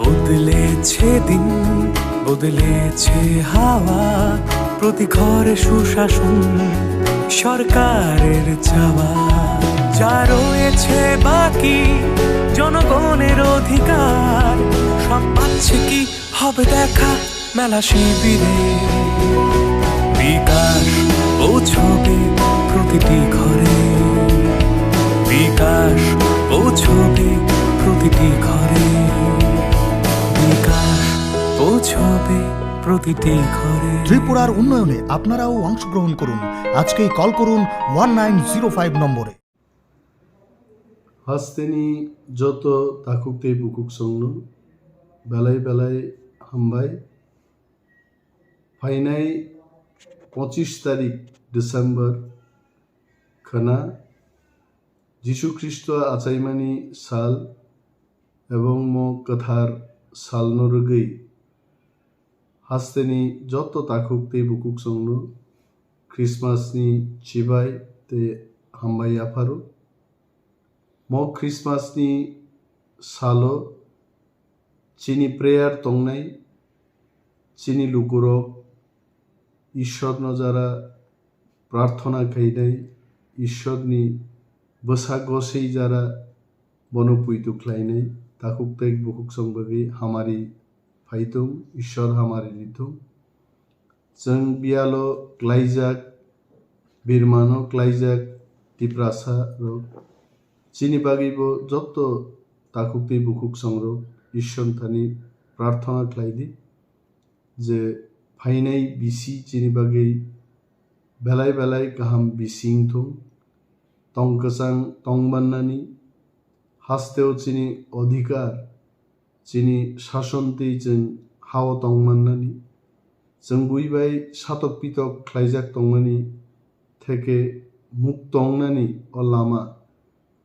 বদলেছে দিন, বদলেছে হাওয়া, প্রতি ঘরে সুশাসন সরকারের চাওয়া। যা রয়েছে বাকি জনগণের অধিকার, সব পাচ্ছে কি হবে দেখা মেলা শিবিরে। বিকাশ পৌঁছবে প্রতিটি ঘরে, বিকাশ পৌঁছবে প্রতিটি ঘরে, বিকাশ পৌঁছবে প্রতিটি ঘরে। ত্রিপুরার উন্নয়নে আপনারাও অংশগ্রহণ করুন। আজকেই কল করুন 1905 নম্বরে। Hasteni joto takukte bukuk songno belai belai hambai ফাইনাই 25 তারিখ ডিসেম্বর খানা যিশু খ্রিস্ট আচাইমানি সাল এবং মো কথার সাল নরগৈ হাস্তেনি যত তাকুকতে বুকুক সংনো খ্রিসমাসনি চিবাই তে হামবাই আফারো মো খ্রিসমাসনি সালো চিনি প্রেয়ার তংনাই চিনি লুকুরক ঈশ্বরনো যারা প্রার্থনা খাইনাই ঈশ্বরনি বসাগসেই যারা বনপুইতু খ্লাইনাই তাকুকতে বুকুক সংবাগै হামারি ফাইতুম ঈশ্বর হামারি লিথুম जों बियालो क्लाइजाक बिरमानो क्लाइजाक टिप्रासा रक चिनी बागैबो जत्त ताकुकते बुकुक संग्रो ঈশ্বর थानी प्रार्थना ख्लाइदि जे फाइनाय बिसि चिनी बागै बेलाय बेलाय गाहाम बिसिंथुम तंकसां तंबान्नानि हास्तेव चिनी अधिकार चिनी शासनते जों हाव तंमान्नानि जों बुइबाय सातक पितक ख्लाइजाक तंमानि थेके मुक्त तंनानि अ लामा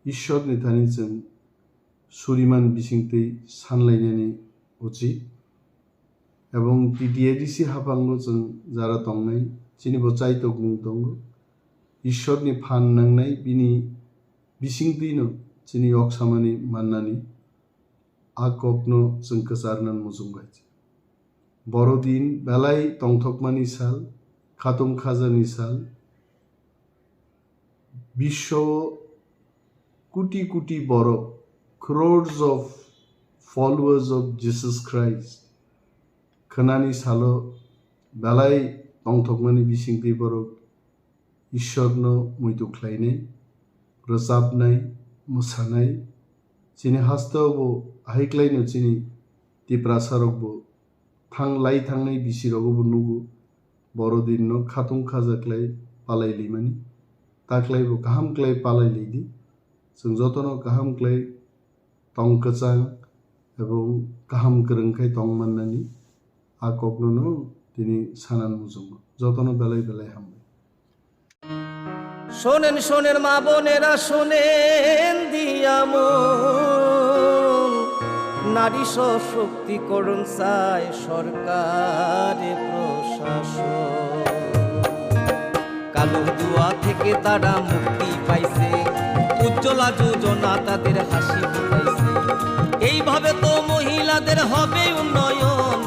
ঈশ্বরनि थानि जों सुरिमान बिसिंतै सानलायनानि उचित এবং টিডিএডিসি হাফাঙ্গ जों যারা তংনাই চিনি বচাইতক মুং দङ ঈশ্বরनि ফাन नांनाय बिनि बिसिंतैनो चिनी अक्सामानि माननानि आककनो जों कसारनान मुजुंबाय बड़दिन बेलाय तंथकमानि साल खातुम खाजानि साल विश्व कोटी कोटी बरफ crores of followers of Jesus Christ खनानि सालो बेलाय तंथकमानि बिसिंतै बरफ ঈশ্বরनो मुइतु ख्लायनाय रोजाबनाय मोसानाय चिनी हास्तावबो हाइक्लायनो चिनी तिप्रासारकबो थांलाय थांनाय बिसिरगबो नुगु बड़दिननो खातुम खाजाक्लाय पालायलिमानि ताक्लायबो गाहामक्लाय पालायलिदि जों जतनो गाहामक्लाय तंकचां এবং गाहाम गोरोंखाय तंमान्नानि आककनो दिनै सानान मुजुं जतनो बेलाय बेलाय हामबाय। শোনেন শোনেন মা বোনেরা শোনেন দিয়ামন নারী সশক্তিকরণ চায় সরকারে প্রশাসন কালো জুয়া থেকে তারা মুক্তি পাইছে উজ্জ্বলা যোজনা তাদের হাসি ফুটাইছে এইভাবে তো মহিলাদের হবে উন্নয়ন